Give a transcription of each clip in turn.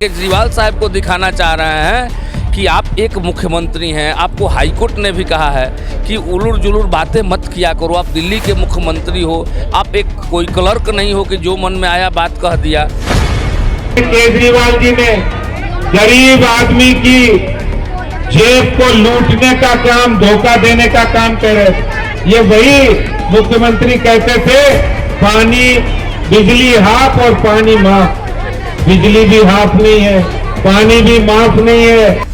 केजरीवाल साहब को दिखाना चाह रहे हैं कि आप एक मुख्यमंत्री हैं। आपको हाईकोर्ट ने भी कहा है कि उलूर जुलूर बातें मत किया करो, आप दिल्ली के मुख्यमंत्री हो, आप एक कोई क्लर्क नहीं हो कि जो मन में आया बात कह दिया। केजरीवाल जी ने गरीब आदमी की जेब को लूटने का काम, धोखा देने का काम कर रहे। ये वही मुख्यमंत्री कहते थे पानी बिजली हाफ और पानी माफ। बिजली भी हाफ नहीं है, पानी भी माफ नहीं है।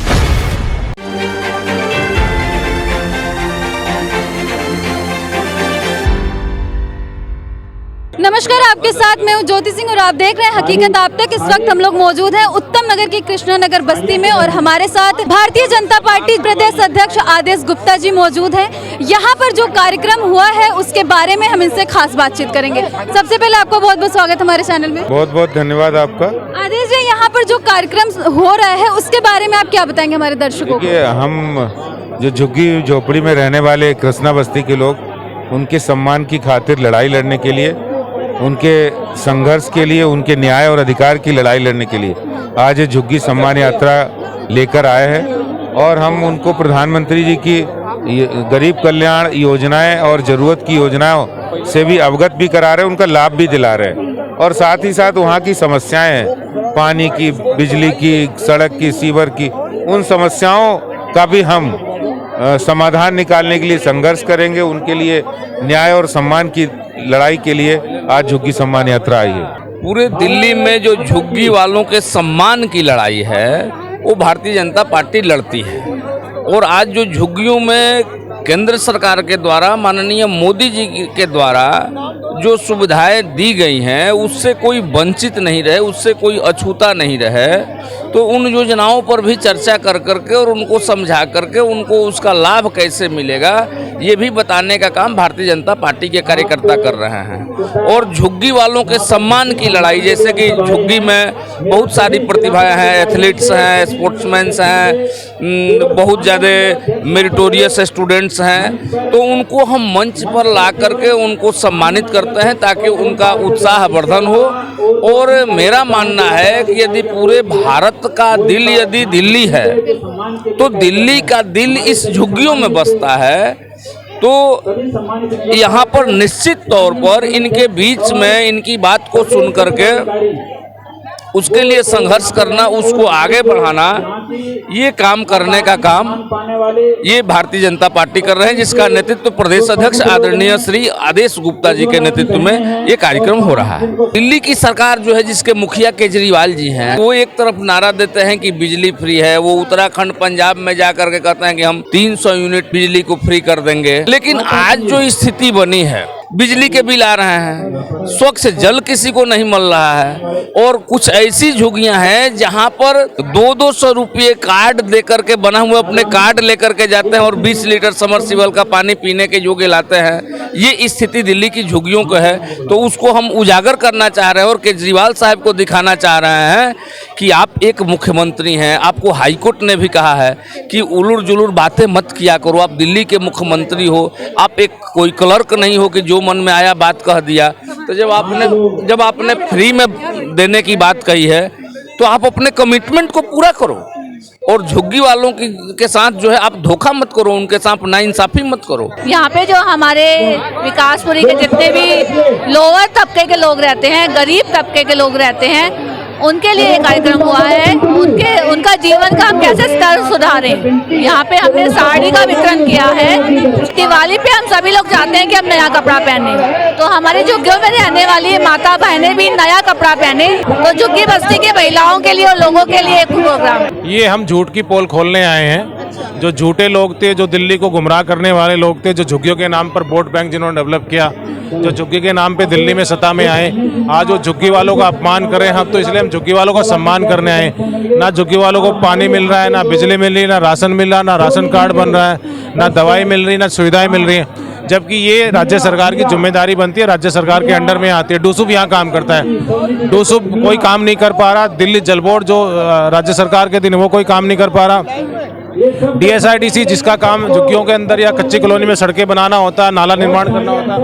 नमस्कार, आपके साथ मैं हूं ज्योति सिंह और आप देख रहे हैं हकीकत आप तक। इस वक्त हम लोग मौजूद हैं उत्तम नगर की कृष्णा नगर बस्ती में और हमारे साथ भारतीय जनता पार्टी प्रदेश अध्यक्ष आदेश गुप्ता जी मौजूद हैं। यहां पर जो कार्यक्रम हुआ है उसके बारे में हम इनसे खास बातचीत करेंगे। सबसे पहले आपको बहुत बहुत स्वागत हमारे चैनल में। बहुत बहुत धन्यवाद आपका। आदेश जी, यहाँ पर जो कार्यक्रम हो रहा है उसके बारे में आप क्या बताएंगे हमारे दर्शकों को? हम जो झुग्गी झोपड़ी में रहने वाले कृष्णा बस्ती के लोग, उनके सम्मान की खातिर लड़ाई लड़ने के लिए, उनके संघर्ष के लिए, उनके न्याय और अधिकार की लड़ाई लड़ने के लिए आज ये झुग्गी सम्मान यात्रा लेकर आए हैं और हम उनको प्रधानमंत्री जी की गरीब कल्याण योजनाएं और ज़रूरत की योजनाओं से भी अवगत भी करा रहे हैं, उनका लाभ भी दिला रहे हैं और साथ ही साथ वहाँ की समस्याएं हैं, पानी की, बिजली की, सड़क की, सीवर की, उन समस्याओं का भी हम समाधान निकालने के लिए संघर्ष करेंगे। उनके लिए न्याय और सम्मान की लड़ाई के लिए आज झुग्गी सम्मान यात्रा आई है। पूरे दिल्ली में जो झुग्गी वालों के सम्मान की लड़ाई है वो भारतीय जनता पार्टी लड़ती है और आज जो झुग्गियों में केंद्र सरकार के द्वारा, माननीय मोदी जी के द्वारा जो सुविधाएं दी गई हैं उससे कोई वंचित नहीं रहे, उससे कोई अछूता नहीं रहे, तो उन योजनाओं पर भी चर्चा कर करके और उनको समझा करके उनको उसका लाभ कैसे मिलेगा ये भी बताने का काम भारतीय जनता पार्टी के कार्यकर्ता कर रहे हैं। और झुग्गी वालों के सम्मान की लड़ाई, जैसे कि झुग्गी में बहुत सारी प्रतिभाएं हैं, एथलीट्स हैं, स्पोर्ट्समैन्स हैं, बहुत ज़्यादा मेरिटोरियस स्टूडेंट्स हैं, तो उनको हम मंच पर ला करके उनको सम्मानित करते हैं ताकि उनका उत्साह वर्धन हो। और मेरा मानना है कि यदि पूरे भारत का दिल यदि दिल्ली है तो दिल्ली का दिल इस झुग्गियों में बसता है, तो यहाँ पर निश्चित तौर पर इनके बीच में इनकी बात को सुन करके उसके लिए संघर्ष करना, उसको आगे बढ़ाना, ये काम करने का काम ये भारतीय जनता पार्टी कर रहे हैं, जिसका नेतृत्व प्रदेश अध्यक्ष आदरणीय श्री आदेश गुप्ता जी के नेतृत्व में ये कार्यक्रम हो रहा है। दिल्ली की सरकार जो है, जिसके मुखिया केजरीवाल जी हैं, वो एक तरफ नारा देते हैं कि बिजली फ्री है, वो उत्तराखंड पंजाब में जा करके कहते हैं कि हम 300 यूनिट बिजली को फ्री कर देंगे, लेकिन आज जो स्थिति बनी है, बिजली के बिल आ रहे हैं, स्वच्छ जल किसी को नहीं मिल रहा है और कुछ ऐसी झुग्गियां हैं जहां पर 200-200 रुपये कार्ड दे करके बना हुआ अपने कार्ड लेकर के जाते हैं और 20 लीटर समरसीबल का पानी पीने के योग्य लाते हैं। ये स्थिति दिल्ली की झुग्गियों को है, तो उसको हम उजागर करना चाह रहे हैं और केजरीवाल साहब को दिखाना चाह रहे हैं कि आप एक मुख्यमंत्री हैं। आपको हाईकोर्ट ने भी कहा है कि उलूर जुलूर बातें मत किया करो, आप दिल्ली के मुख्यमंत्री हो, आप एक कोई क्लर्क नहीं हो कि जो मन में आया बात कह दिया। तो जब आपने फ्री में देने की बात कही है तो आप अपने कमिटमेंट को पूरा करो और झुग्गी वालों के साथ जो है आप धोखा मत करो, उनके साथ नाइंसाफी मत करो। यहाँ पे जो हमारे विकासपुरी के जितने भी लोअर तबके के लोग रहते हैं, गरीब तबके के लोग रहते हैं, उनके लिए ये कार्यक्रम हुआ है। उनका जीवन का हम कैसे स्तर सुधारें, यहाँ पे हमने साड़ी का वितरण किया है। दिवाली पे हम सभी लोग चाहते हैं कि हम नया कपड़ा पहने, तो हमारी झुग्गियों में रहने वाली माता बहनें भी नया कपड़ा पहने, तो झुग्गी बस्ती की महिलाओं के लिए और लोगों के लिए एक प्रोग्राम। ये हम झूठ की पोल खोलने आए हैं। जो झूठे लोग थे, जो दिल्ली को गुमराह करने वाले लोग थे, जो झुग्गियों के नाम पर वोट बैंक जिन्होंने डेवलप किया, जो झुग्गी के नाम पे दिल्ली में सत्ता में आए, आज वो झुग्गी वालों का अपमान करें। हम तो इसलिए हम झुग्गी वालों का सम्मान करने आए। ना झुग्गी वालों को पानी मिल रहा है, ना बिजली मिल रही है, ना राशन मिल रहा है, ना राशन कार्ड बन रहा है, ना दवाई मिल रही है, ना सुविधाएं मिल रही हैं। जबकि ये राज्य सरकार की जिम्मेदारी बनती है, राज्य सरकार के अंडर में आती है। डूसुप यहाँ काम करता है, डूसुप कोई काम नहीं कर पा रहा। दिल्ली जल बोर्ड जो राज्य सरकार के दिन वो कोई काम नहीं कर पा रहा। DSIDC जिसका काम झुग्गियों के अंदर या कच्ची कॉलोनी में सड़कें बनाना होता, नाला निर्माण करना होता,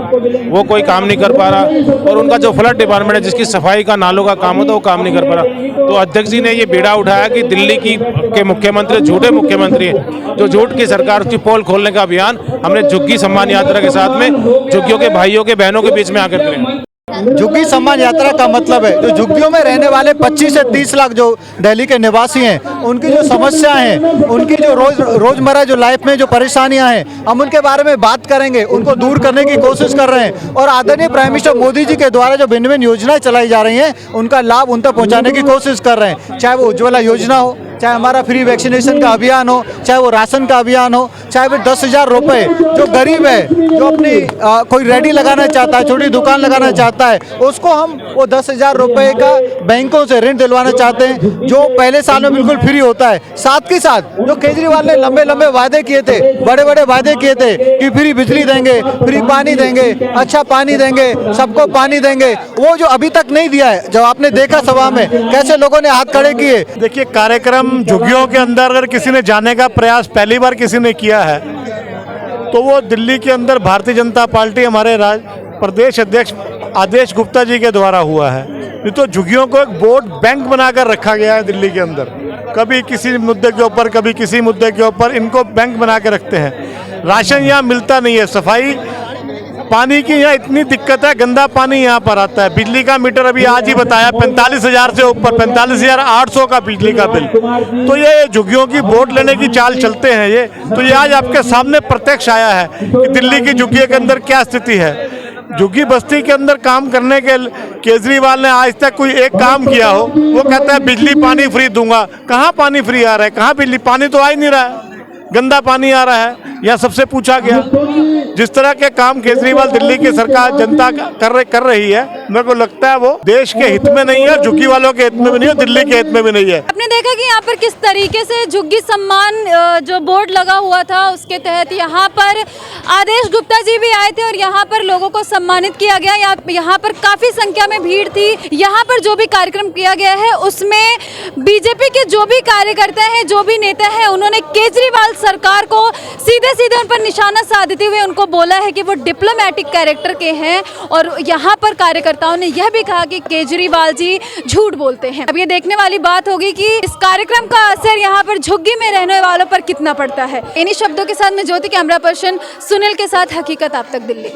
वो कोई काम नहीं कर पा रहा। और उनका जो फ्लड डिपार्टमेंट है जिसकी सफाई का नालों का काम होता है वो काम नहीं कर पा रहा। तो अध्यक्ष जी ने ये बीड़ा उठाया कि दिल्ली के मुख्यमंत्री झूठे मुख्यमंत्री हैं, जो झूठ की सरकार उसकी पोल खोलने का अभियान हमने झुग्गी सम्मान यात्रा के साथ में झुग्गियों के भाइयों के बहनों के बीच में आकर करें। झुग्गी सम्मान यात्रा का मतलब है जो झुग्गियों में रहने वाले 25 से 30 लाख जो दिल्ली के निवासी हैं, उनकी जो समस्याएं हैं, उनकी जो रोजमर्रा जो लाइफ में जो परेशानियां हैं, हम उनके बारे में बात करेंगे, उनको दूर करने की कोशिश कर रहे हैं। और आदरणीय प्राइम मिनिस्टर मोदी जी के द्वारा जो भिन्न भिन्न योजनाएं चलाई जा रही हैं, उनका लाभ उन तक पहुँचाने की कोशिश कर रहे हैं। चाहे वो उज्ज्वला योजना हो, चाहे हमारा फ्री वैक्सीनेशन का अभियान हो, चाहे वो राशन का अभियान हो, चाहे फिर 10,000 रुपये जो गरीब है, जो अपनी कोई रेडी लगाना चाहता है, छोटी दुकान लगाना चाहता है, उसको हम वो 10,000 रुपये का बैंकों से ऋण दिलवाना चाहते हैं, जो पहले साल में बिल्कुल फ्री होता है। साथ के साथ जो केजरीवाल ने लंबे लंबे वादे किए थे, बड़े बड़े वादे किए थे कि फ्री बिजली देंगे, फ्री पानी देंगे, अच्छा पानी देंगे, सबको पानी देंगे, वो जो अभी तक नहीं दिया है। जब आपने देखा सभा में कैसे लोगों ने हाथ खड़े किए। देखिए, कार्यक्रम झुग्गियों के अंदर अगर किसी ने जाने का प्रयास पहली बार किसी ने किया है तो वो दिल्ली के अंदर भारतीय जनता पार्टी हमारे प्रदेश अध्यक्ष आदेश गुप्ता जी के द्वारा हुआ है। ये तो झुग्गियों को एक वोट बैंक बनाकर रखा गया है दिल्ली के अंदर, कभी किसी मुद्दे के ऊपर, कभी किसी मुद्दे के ऊपर इनको बैंक बना के रखते हैं। राशन यहाँ मिलता नहीं है, सफाई पानी की यहाँ इतनी दिक्कत है, गंदा पानी यहाँ पर आता है। बिजली का मीटर अभी आज ही बताया 45,000 से ऊपर, 45,800 का बिजली का बिल। तो ये झुग्गियों की वोट लेने की चाल चलते हैं ये, तो ये आज आपके सामने प्रत्यक्ष आया है कि दिल्ली की झुग्गियों के अंदर क्या स्थिति है। झुग्गी बस्ती के अंदर काम करने के केजरीवाल ने आज तक कोई एक काम किया हो? वो कहता है बिजली पानी फ्री दूंगा। कहाँ पानी फ्री आ रहा है? कहाँ बिजली पानी तो आ ही नहीं रहा है, गंदा पानी आ रहा है। यहाँ सबसे पूछा गया, जिस तरह के काम केजरीवाल दिल्ली की सरकार जनता कर रही है, मेरे को लगता है वो देश के हित में नहीं है, झुग्गी वालों के हित में भी नहीं है, दिल्ली के हित में भी नहीं है। आपने देखा कि यहाँ पर किस तरीके से झुग्गी सम्मान जो बोर्ड लगा हुआ था उसके तहत यहाँ पर आदेश गुप्ता जी भी आए थे और यहाँ पर लोगों को सम्मानित किया गया। यहाँ पर काफी संख्या में भीड़ थी। यहाँ पर जो भी कार्यक्रम किया गया है उसमें बीजेपी के जो भी कार्यकर्ता हैं, जो भी नेता हैं, उन्होंने केजरीवाल सरकार को सीधे उन पर निशाना साधते हुए उनको बोला है कि वो डिप्लोमेटिक कैरेक्टर के हैं। और यहाँ पर कार्यकर्ताओं ने यह भी कहा कि केजरीवाल जी झूठ बोलते हैं। अब ये देखने वाली बात होगी कि इस कार्यक्रम का असर यहाँ पर झुग्गी में रहने वालों पर कितना पड़ता है। इन्हीं शब्दों के साथ मैं ज्योति, कैमरा पर्सन सुनील के साथ हकीकत आप तक दिल्ली।